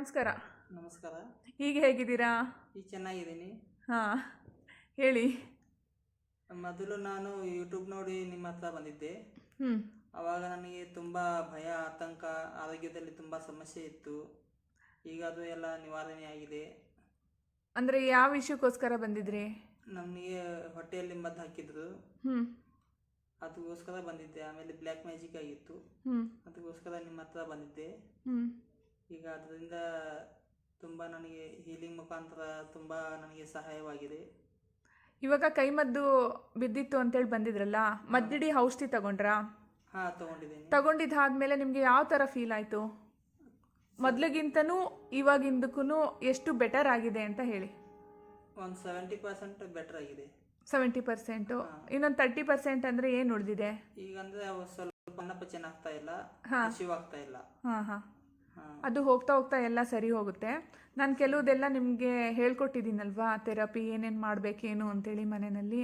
ನಮಸ್ಕಾರ. ನಮಸ್ಕಾರ. ಈಗ ಹೇಗಿದ್ದೀರಾ? ಈಗ ಚೆನ್ನಾಗಿದ್ದೀನಿ. ಹಾಂ, ಹೇಳಿ. ಮೊದಲು ನಾನು ಯೂಟ್ಯೂಬ್ ನೋಡಿ ನಿಮ್ಮ ಹತ್ರ ಬಂದಿದ್ದೆ. ಹ್ಞೂ ಆವಾಗ ನನಗೆ ತುಂಬ ಭಯ, ಆತಂಕ, ಆರೋಗ್ಯದಲ್ಲಿ ತುಂಬ ಸಮಸ್ಯೆ ಇತ್ತು. ಈಗ ಅದು ಎಲ್ಲ ನಿವಾರಣೆ ಆಗಿದೆ. ಅಂದರೆ ಯಾವ ವಿಷಯಕ್ಕೋಸ್ಕರ ಬಂದಿದ್ರಿ? ನಮಗೆ ಹೊಟ್ಟೆಯಲ್ಲಿ ಮದ್ದು ಹಾಕಿದ್ರು, ಹ್ಞೂ ಅದಕ್ಕೋಸ್ಕರ ಬಂದಿದ್ದೆ. ಆಮೇಲೆ ಬ್ಲ್ಯಾಕ್ ಮ್ಯಾಜಿಕ್ ಆಗಿತ್ತು, ಹ್ಞೂ ಅದಕ್ಕೋಸ್ಕರ ನಿಮ್ಮ ಹತ್ರ ಬಂದಿದ್ದೆ. ಹ್ಞೂ ಈಗ ಅದರಿಂದ ತುಂಬ ನನಗೆ ಹೀಲಿಂಗ್ ಮುಖಾಂತರ ತುಂಬ ನನಗೆ ಸಹಾಯವಾಗಿದೆ. ಇವಾಗ ಕೈಮದ್ದು ಬಿದ್ದಿತ್ತು ಅಂತೇಳಿ ಬಂದಿದ್ರಲ್ಲ, ಮದ್ದಿಡಿ ಔಷಧಿ ತಗೊಂಡ್ರಾ? ಹಾಂ, ತಗೊಂಡಿದ್ದೀನಿ. ತಗೊಂಡಿದ್ದಾದ್ಮೇಲೆ ನಿಮಗೆ ಯಾವ ಥರ ಫೀಲ್ ಆಯಿತು? ಮೊದಲಿಗಿಂತನೂ ಇವಾಗಿಂದಕ್ಕೂ ಎಷ್ಟು ಬೆಟರ್ ಆಗಿದೆ ಅಂತ ಹೇಳಿ. ಒಂದು 70% ಬೆಟರ್ ಆಗಿದೆ. 70%. ಇನ್ನೊಂದು 30% ಅಂದರೆ ಏನು ಉಳಿದಿದೆ? ಈಗ ಅಂದರೆ ಸ್ವಲ್ಪ ಅನ್ನಪಚನ ಆಗ್ತಾ ಇಲ್ಲ, ಹಾಂ ಹಸಿವಾಗ್ತಾ ಇಲ್ಲ. ಹಾಂ ಹಾಂ ಅದು ಹೋಗ್ತಾ ಹೋಗ್ತಾ ಎಲ್ಲ ಸರಿ ಹೋಗುತ್ತೆ. ನಾನು ಕೆಲವುದೆಲ್ಲ ನಿಮಗೆ ಹೇಳ್ಕೊಟ್ಟಿದ್ದೀನಲ್ವಾ, ಥೆರಪಿ ಏನೇನು ಮಾಡಬೇಕೇನು ಅಂತೇಳಿ ಮನೆಯಲ್ಲಿ.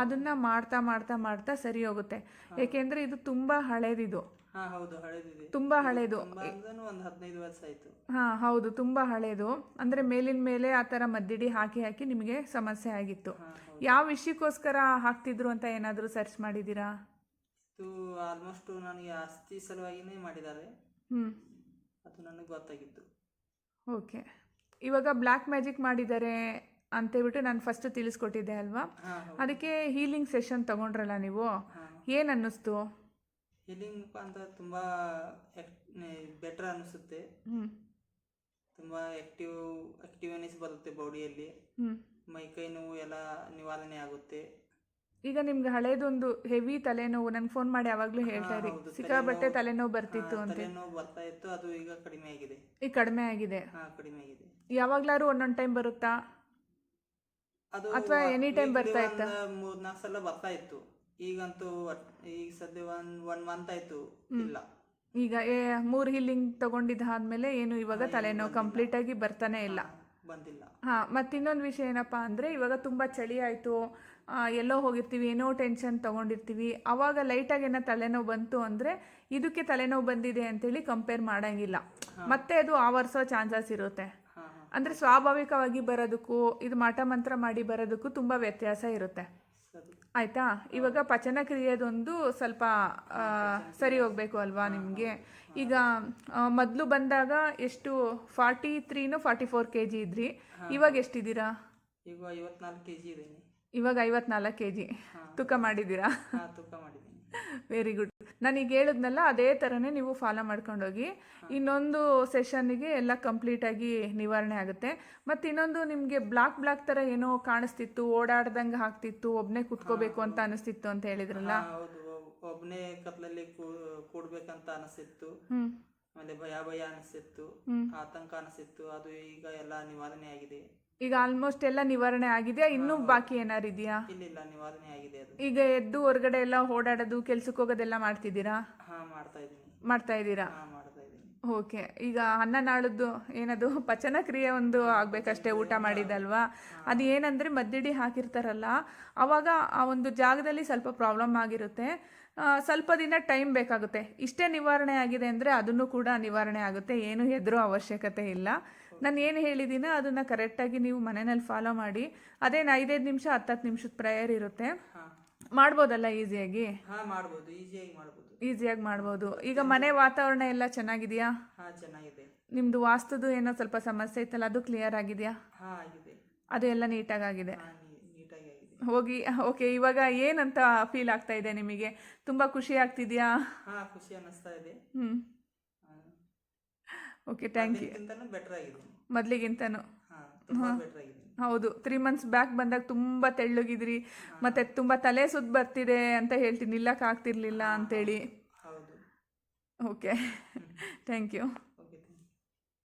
ಅದನ್ನು ಮಾಡ್ತಾ ಮಾಡ್ತಾ ಮಾಡ್ತಾ ಸರಿ ಹೋಗುತ್ತೆ. ಏಕೆಂದರೆ ಇದು ತುಂಬ ಹಳೇದಿದು. ಹಾಂ, ಹೌದು, ಹಳೇದಿದೆ. ತುಂಬ ಹಳೇದು. ಒಂದು 15 ವರ್ಷ ಆಯಿತು. ಹಾಂ, ಹೌದು, ತುಂಬ ಹಳೇದು. ಅಂದರೆ ಮೇಲಿನ ಮೇಲೆ ಆ ಥರ ಮದ್ದಿಡಿ ಹಾಕಿ ಹಾಕಿ ನಿಮಗೆ ಸಮಸ್ಯೆ ಆಗಿತ್ತು. ಯಾವ ವಿಷಯಕ್ಕೋಸ್ಕರ ಹಾಕ್ತಿದ್ರು ಅಂತ ಏನಾದರೂ ಸರ್ಚ್ ಮಾಡಿದ್ದೀರಾ? ಇದು ಆಲ್ಮೋಸ್ಟ್ ನನಗೆ ಆಸ್ತಿ ಸಲುವಾಗಿನೇ ಮಾಡಿದ್ದಾರೆ. ಹ್ಞೂ, ಅದು ನನಗೆ ಗೊತ್ತಾಗಿತ್ತು. ಓಕೆ. ಇವಾಗ ಬ್ಲ್ಯಾಕ್ ಮ್ಯಾಜಿಕ್ ಮಾಡಿದ್ದಾರೆ ಅಂತೇಳ್ಬಿಟ್ಟು ನಾನು ಫಸ್ಟ್ ತಿಳಿಸ್ಕೊಟ್ಟಿದ್ದೆ ಅಲ್ವಾ? ಅದಕ್ಕೆ ಹೀಲಿಂಗ್ ಸೆಷನ್ ತಗೊಂಡ್ರಲ್ಲ ನೀವು, ಏನು ಅನ್ನಿಸ್ತು? ಹೀಲಿಂಗ್ ಮುಖಾಂತರ ತುಂಬ ಬೆಟರ್ ಅನಿಸುತ್ತೆ. ತುಂಬ ಆಕ್ಟಿವ್ನೆಸ್ ಬರುತ್ತೆ ಬಾಡಿಯಲ್ಲಿ. ಮೈ ಕೈ ನೋವು ಎಲ್ಲ ನಿವಾರಣೆ ಆಗುತ್ತೆ. ಈಗ ನಿಮ್ಗೆ ಹಳೇದೊಂದು ಹೆವಿ ತಲೆನೋವು ನಂಗೆ ಫೋನ್ ಮಾಡಿ ಯಾವಾಗಲೂ ಹೇಳ್ತಾ ಇರಿ, ಸಿಕ್ಕಾಬಟ್ಟೆ ತಲೆನೋವು ಬರ್ತಿತ್ತು ಅಂತ. ತಲೆನೋವು ಬರ್ತಾ ಇತ್ತು, ಅದು ಈಗ ಕಡಿಮೆ ಆಗಿದೆ. ಈಗ ಕಡಿಮೆ ಆಗಿದೆ. ಹಾಂ, ಕಡಿಮೆ ಆಗಿದೆ. ಯಾವಾಗ್ಲಾರು ಒಂದೊಂದು ಟೈಮ್ ಬರುತ್ತಾ ಅದು ಅಥವಾ ಎನಿ ಟೈಮ್ ಬರ್ತಾ ಇತ್ತಾ? 3-4 ಸಲ ಬರ್ತಾ ಇತ್ತು. ಈಗಂತೂ ಈಗ ಸದ್ಯ ಒನ್ ಮಂತ್ ಆಯ್ತು ಇಲ್ಲ. ಈಗ 3 ಹೀಲಿಂಗ್ ತಗೊಂಡಿದ್ದಾದ್ಮೇಲೆ ಏನು ಇವಾಗ ತಲೆನೋವು ಕಂಪ್ಲೀಟ್ ಆಗಿ ಬರ್ತಾನೆ ಇಲ್ಲ? ಬಂದಿಲ್ಲ. ಹಾಂ, ಮತ್ತು ಇನ್ನೊಂದು ವಿಷಯ ಏನಪ್ಪ ಅಂದರೆ, ಇವಾಗ ತುಂಬ ಚಳಿ ಆಯಿತು, ಎಲ್ಲೋ ಹೋಗಿರ್ತೀವಿ, ಏನೋ ಟೆನ್ಷನ್ ತೊಗೊಂಡಿರ್ತೀವಿ, ಆವಾಗ ಲೈಟಾಗಿ ಏನೋ ತಲೆನೋವು ಬಂತು ಅಂದರೆ ಇದಕ್ಕೆ ತಲೆನೋವು ಬಂದಿದೆ ಅಂತೇಳಿ ಕಂಪೇರ್ ಮಾಡೋಂಗಿಲ್ಲ. ಮತ್ತೆ ಅದು ಆವರಿಸೋ ಚಾನ್ಸಸ್ ಇರುತ್ತೆ. ಅಂದರೆ ಸ್ವಾಭಾವಿಕವಾಗಿ ಬರೋದಕ್ಕೂ ಇದು ಮಾಟ ಮಂತ್ರ ಮಾಡಿ ಬರೋದಕ್ಕೂ ತುಂಬ ವ್ಯತ್ಯಾಸ ಇರುತ್ತೆ. ಆಯಿತಾ? ಇವಾಗ ಪಚನ ಕ್ರಿಯೆದೊಂದು ಸ್ವಲ್ಪ ಸರಿ ಹೋಗಬೇಕು ಅಲ್ವಾ ನಿಮಗೆ? ಈಗ ಮೊದಲು ಬಂದಾಗ ಎಷ್ಟು 43 44 kg ಇದ್ರಿ, ಇವಾಗ ಎಷ್ಟಿದ್ದೀರಾ? ಈಗ 54 kg ಇದ್ದೀನಿ. ಇವಾಗ 54 kg ತೂಕ ಮಾಡಿದ್ದೀರಾ? ತೂಕ ಮಾಡಿದ್ದೀನಿ. Very good. ನಾನೀಗ ಹೇಳಿದ್ನಲ್ಲ ಅದೇ ಥರನೇ ನೀವು ಫಾಲೋ ಮಾಡ್ಕೊಂಡೋಗಿ. ಇನ್ನೊಂದು ಸೆಷನ್ನಿಗೆ ಎಲ್ಲ ಕಂಪ್ಲೀಟಾಗಿ ನಿವಾರಣೆ ಆಗುತ್ತೆ. ಮತ್ತು ಇನ್ನೊಂದು, ನಿಮಗೆ ಬ್ಲಾಕ್ ಥರ ಏನೋ ಕಾಣಿಸ್ತಿತ್ತು, ಓಡಾಡ್ದಂಗೆ ಆಗ್ತಿತ್ತು, ಒಬ್ಬನೇ ಕೂತ್ಕೋಬೇಕು ಅಂತ ಅನಿಸ್ತಿತ್ತು ಅಂತ ಹೇಳಿದ್ರಲ್ಲ? ಹೌದು, ಒಬ್ಬನೇ ಕತ್ಲಲ್ಲಿ ಕೂಡ್ಬೇಕಂತ ಅನಿಸ್ತಿತ್ತು. ಆಮೇಲೆ ಭಯ ಅನಿಸ್ತಿತ್ತು, ಆತಂಕ ಅನಿಸ್ತಿತ್ತು. ಅದು ಈಗ ಎಲ್ಲ ನಿವಾರಣೆ ಆಗಿದೆ. ಈಗ ಆಲ್ಮೋಸ್ಟ್ ಎಲ್ಲ ನಿವಾರಣೆ ಆಗಿದೆಯಾ? ಇನ್ನೂ ಬಾಕಿ ಏನಾರು ಇದೆಯಾ? ಇಲ್ಲ, ನಿವಾರಣೆ ಆಗಿದೆ ಅದು. ಈಗ ಎದ್ದು ಹೊರಗಡೆ ಎಲ್ಲ ಓಡಾಡೋದು, ಕೆಲ್ಸಕ್ಕೆ ಹೋಗೋದೆಲ್ಲ ಮಾಡ್ತಿದ್ದೀರಾ? ಮಾಡ್ತಾ ಇದ್ದೀರಾ? ಓಕೆ. ಈಗ ಅನ್ನ ನಾಳದ್ದು ಏನದು ಪಚನ ಕ್ರಿಯೆ ಒಂದು ಆಗಬೇಕಷ್ಟೇ, ಊಟ ಮಾಡಿದಲ್ವಾ? ಅದು ಏನಂದರೆ ಮದ್ದಿಡಿ ಹಾಕಿರ್ತಾರಲ್ಲ, ಆವಾಗ ಆ ಒಂದು ಜಾಗದಲ್ಲಿ ಸ್ವಲ್ಪ ಪ್ರಾಬ್ಲಮ್ ಆಗಿರುತ್ತೆ. ಸ್ವಲ್ಪ ದಿನ ಟೈಮ್ ಬೇಕಾಗುತ್ತೆ. ಇಷ್ಟೇ ನಿವಾರಣೆ ಆಗಿದೆ ಅಂದರೆ ಅದನ್ನು ಕೂಡ ನಿವಾರಣೆ ಆಗುತ್ತೆ. ಏನು ಹೆದರೋ ಅವಶ್ಯಕತೆ ಇಲ್ಲ. ನಾನು ಏನು ಹೇಳಿದ್ದೀನೋ ಅದನ್ನು ಕರೆಕ್ಟಾಗಿ ನೀವು ಮನೆಯಲ್ಲಿ ಫಾಲೋ ಮಾಡಿ. ಅದೇನು 5-5 ನಿಮಿಷ 10-10 ನಿಮಿಷದ ಪ್ರೇಯರ್ ಇರುತ್ತೆ. ಮಾಡ್ಬೋದಲ್ಲ ಈಸಿಯಾಗಿ? ಈಸಿಯಾಗಿ ಮಾಡ್ಬೋದು. ಈಗ ಮನೆ ವಾತಾವರಣ ಎಲ್ಲ ಚೆನ್ನಾಗಿದೆಯಾ? ಚೆನ್ನಾಗಿದೆ. ನಿಮ್ಮದು ವಾಸ್ತುದು ಏನೋ ಸ್ವಲ್ಪ ಸಮಸ್ಯೆ ಇತ್ತಲ್ಲ, ಅದು ಕ್ಲಿಯರ್ ಆಗಿದೆಯಾ? ಅದು ಎಲ್ಲ ನೀಟಾಗಿದೆ. ಹೋಗಿ. ಓಕೆ. ಇವಾಗ ಏನಂತ ಫೀಲ್ ಆಗ್ತಾ ಇದೆ ನಿಮಗೆ? ತುಂಬ ಖುಷಿ ಆಗ್ತಿದೆಯಾ? ಖುಷಿ ಅನ್ನಿಸ್ತಾ ಇದೆ. Okay, thank you. ಮೊದಲಿಗಿಂತನೂ ಹೌದು. 3 months ಬ್ಯಾಕ್ ಬಂದಾಗ ತುಂಬ ತೆಳ್ಳಗಿದ್ರಿ, ಮತ್ತು ತುಂಬ ತಲೆ ಸುತ್ತ ಬರ್ತಿದೆ ಅಂತ ಹೇಳ್ತೀನಿ, ನಿಲ್ಲಕ್ಕೆ ಆಗ್ತಿರ್ಲಿಲ್ಲ ಅಂತೇಳಿ. Okay, thank you.